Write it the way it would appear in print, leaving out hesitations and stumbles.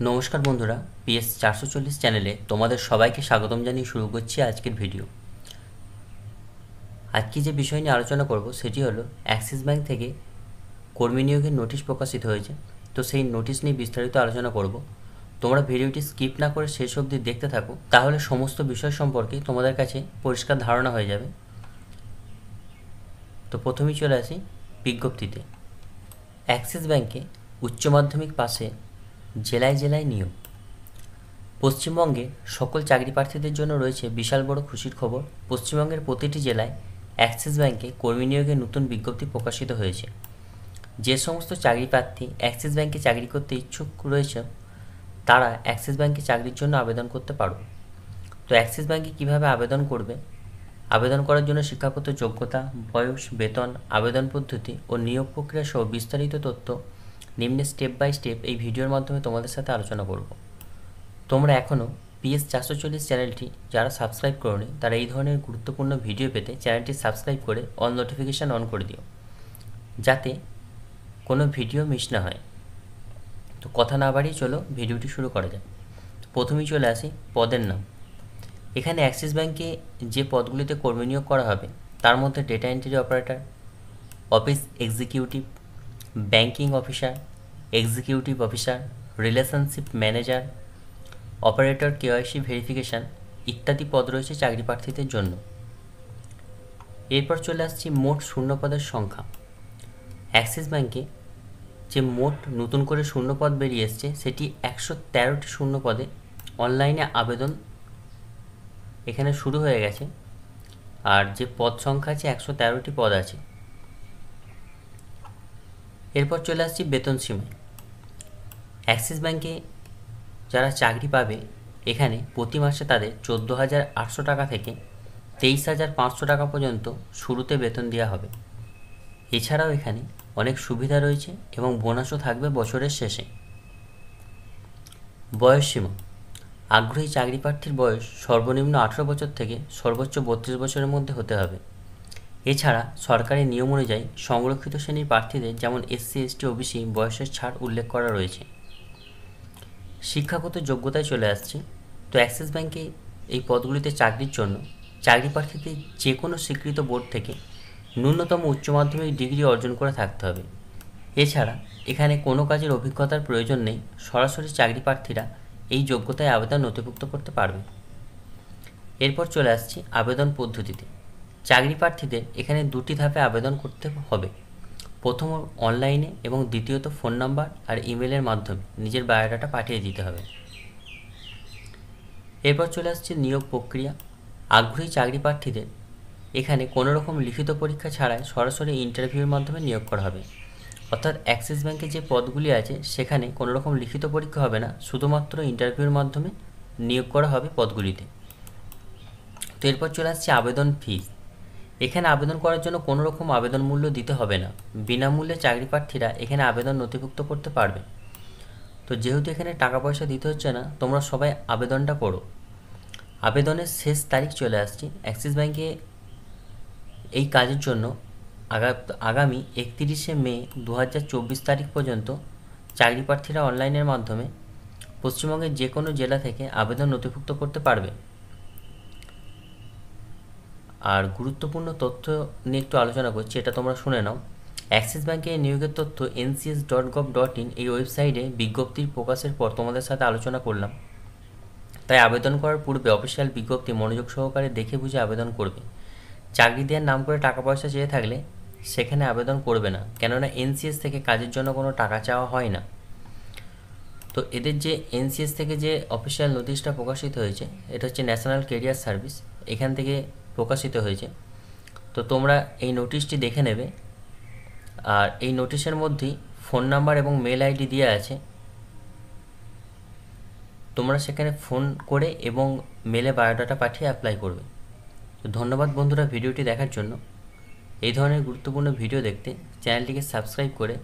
নমস্কার বন্ধুরা, PS 440 চ্যানেলে তোমাদের সবাইকে স্বাগতম জানিয়ে শুরু করছি আজকের ভিডিও। আজকে যে বিষয় নিয়ে আলোচনা করব সেটি হলো অ্যাক্সিস ব্যাংক থেকে কর্মী নিয়োগের নোটিশ প্রকাশিত হয়েছে। তো সেই নোটিশ নিয়ে বিস্তারিত আলোচনা করব। তোমরা ভিডিওটি স্কিপ না করে শেষ অবধি দেখতে থাকো, তাহলে সমস্ত বিষয় সম্পর্কে তোমাদের কাছে পরিষ্কার ধারণা হয়ে যাবে। তো প্রথমেই চলে আসি বিজ্ঞপ্তিতে। অ্যাক্সিস ব্যাংকে উচ্চ মাধ্যমিক পাশে জেলায় জেলায় নিয়োগ। পশ্চিমবঙ্গে সকল চাকরি প্রার্থীদের জন্য রয়েছে বিশাল বড় খুশির খবর। পশ্চিমবঙ্গের প্রতিটি জেলায় অ্যাক্সিস ব্যাংকে কর্মী নিয়োগের নতুন বিজ্ঞপ্তি প্রকাশিত হয়েছে। যে সমস্ত চাকরি প্রার্থী অ্যাক্সিস ব্যাংকে চাকরি করতে ইচ্ছুক রয়েছে তারা অ্যাক্সিস ব্যাংকে চাকরির জন্য আবেদন করতে পারবে। তো অ্যাক্সিস ব্যাংকে কীভাবে আবেদন করবে? আবেদন করার জন্য শিক্ষাগত যোগ্যতা, বয়স, বেতন, আবেদন পদ্ধতি ও নিয়োগ প্রক্রিয়া সহ বিস্তারিত তথ্য নিম্নে স্টেপ বাই স্টেপ এই ভিডিওর মাধ্যমে তোমাদের সাথে আলোচনা করব। তোমরা এখনও PS 440 চ্যানেলটি যারা সাবস্ক্রাইব করোনি তারা এই ধরনের গুরুত্বপূর্ণ ভিডিও পেতে চ্যানেলটি সাবস্ক্রাইব করে অল নোটিফিকেশান অন করে দিও, যাতে কোনো ভিডিও মিস না হয়। তো কথা না বাড়িয়ে চলো ভিডিওটি শুরু করা যাক। প্রথমেই চলে আসি পদের নাম। এখানে অ্যাক্সিস ব্যাংকে যে পদগুলিতে কর্মী নিয়োগ করা হবে তার মধ্যে data entry operator, office executive, banking officer, executive officer, relationship manager, operator, KYC verification ইত্যাদি পদ রয়েছে চাকরি প্রার্থীদের জন্য। এরপর চলে আসছি মোট শূন্যপদের সংখ্যা। অ্যাক্সিস ব্যাংকে যে মোট নতুন করে শূন্যপদ বেরিয়ে এসছে সেটি 113টি শূন্যপদে অনলাইনে আবেদন এখানে শুরু হয়ে গেছে। আর যে পদ সংখ্যা আছে 113টি পদ আছে। এরপর চলে আসছি বেতন সীমায়। অ্যাক্সিস ব্যাংকে যারা চাকরি পাবে এখানে প্রতি মাসে তাদের 14,800 টাকা থেকে 23,500 টাকা পর্যন্ত শুরুতে বেতন দেওয়া হবে। এছাড়াও এখানে অনেক সুবিধা রয়েছে এবং বোনাসও থাকবে বছরের শেষে। বয়সসীমা। আগ্রহী চাকরি প্রার্থীর বয়স সর্বনিম্ন 18 বছর থেকে সর্বোচ্চ 32 বছরের মধ্যে হতে হবে। এছাড়া সরকারি নিয়ম অনুযায়ী সংরক্ষিত শ্রেণীর প্রার্থীদের যেমন SC, ST, OBC বয়সের ছাড় উল্লেখ করা রয়েছে। শিক্ষাগত যোগ্যতায় চলে আসছে। তো অ্যাক্সিস ব্যাংকে এই পদগুলিতে চাকরির জন্য চাকরি প্রার্থীদের যে কোনো স্বীকৃত বোর্ড থেকে ন্যূনতম উচ্চ মাধ্যমিক ডিগ্রি অর্জন করে থাকতে হবে। এছাড়া এখানে কোনো কাজের অভিজ্ঞতার প্রয়োজন নেই, সরাসরি চাকরি প্রার্থীরা এই যোগ্যতায় আবেদন নথিভুক্ত করতে পারবে। এরপর চলে আসছি আবেদন পদ্ধতিতে। চাকরি প্রার্থীদের এখানে দুটি ধাপে আবেদন করতে হবে। প্রথম অনলাইনে এবং দ্বিতীয়ত ফোন নাম্বার আর ইমেলের মাধ্যমে নিজের বায়োডাটা পাঠিয়ে দিতে হবে। এরপর চলে আসছে নিয়োগ প্রক্রিয়া। আগ্রহী চাকরি প্রার্থীদের এখানে কোনো রকম লিখিত পরীক্ষা ছাড়াই সরাসরি ইন্টারভিউর মাধ্যমে নিয়োগ করা হবে। অর্থাৎ অ্যাক্সিস ব্যাংকে যে পদগুলি আছে সেখানে কোনো রকম লিখিত পরীক্ষা হবে না, শুধুমাত্র ইন্টারভিউর মাধ্যমে নিয়োগ করা হবে পদগুলিতে। তো এরপর চলে আসছে আবেদন ফিস। এখানে আবেদন করার জন্য কোনো রকম আবেদন মূল্য দিতে হবে না, বিনামূল্যে চাকরি প্রার্থীরা এখানে আবেদন নথিভুক্ত করতে পারবে। তো যেহেতু এখানে টাকা পয়সা দিতে হচ্ছে না, তোমরা সবাই আবেদনটা করো। আবেদনের শেষ তারিখ চলে আসছে। অ্যাক্সিস ব্যাংকে এই কাজের জন্য আগামী 31শে মে 2024 তারিখ পর্যন্ত চাকরি প্রার্থীরা অনলাইনের মাধ্যমে পশ্চিমবঙ্গের যে কোনো জেলা থেকে আবেদন নথিভুক্ত করতে পারবে। আর গুরুত্বপূর্ণ তথ্য নিয়ে একটু আলোচনা করছি, এটা তোমরা শুনে নাও। অ্যাক্সিস ব্যাংকে নিয়োগের তথ্য ncs.gov.in এই ওয়েবসাইটে বিজ্ঞপ্তির প্রকাশের পর তোমাদের সাথে আলোচনা করলাম। তাই আবেদন করার পূর্বে অফিসিয়াল বিজ্ঞপ্তি মনোযোগ সহকারে দেখে বুঝে আবেদন করবে। চাকরি দেওয়ার নাম করে টাকা পয়সা চেয়ে থাকলে সেখানে আবেদন করবে না, কেননা NCS থেকে কাজের জন্য কোনো টাকা চাওয়া হয় না। তো এদের যে NCS থেকে যে অফিসিয়াল নোটিশটা প্রকাশিত হয়েছে এটা হচ্ছে ন্যাশনাল ক্যারিয়ার সার্ভিস, এখান থেকে প্রকাশিত হয়েছে। তো তোমরা এই নোটিশটি দেখে নেবে। আর এই নোটিশের মধ্যেই ফোন নাম্বার এবং মেল আইডি দেওয়া আছে, তোমরা সেখানে ফোন করে এবং মেলে বায়োডাটা পাঠিয়ে অ্যাপ্লাই করবে। তো ধন্যবাদ বন্ধুরা ভিডিওটি দেখার জন্য। এই ধরনের গুরুত্বপূর্ণ ভিডিও দেখতে চ্যানেলটিকে সাবস্ক্রাইব করে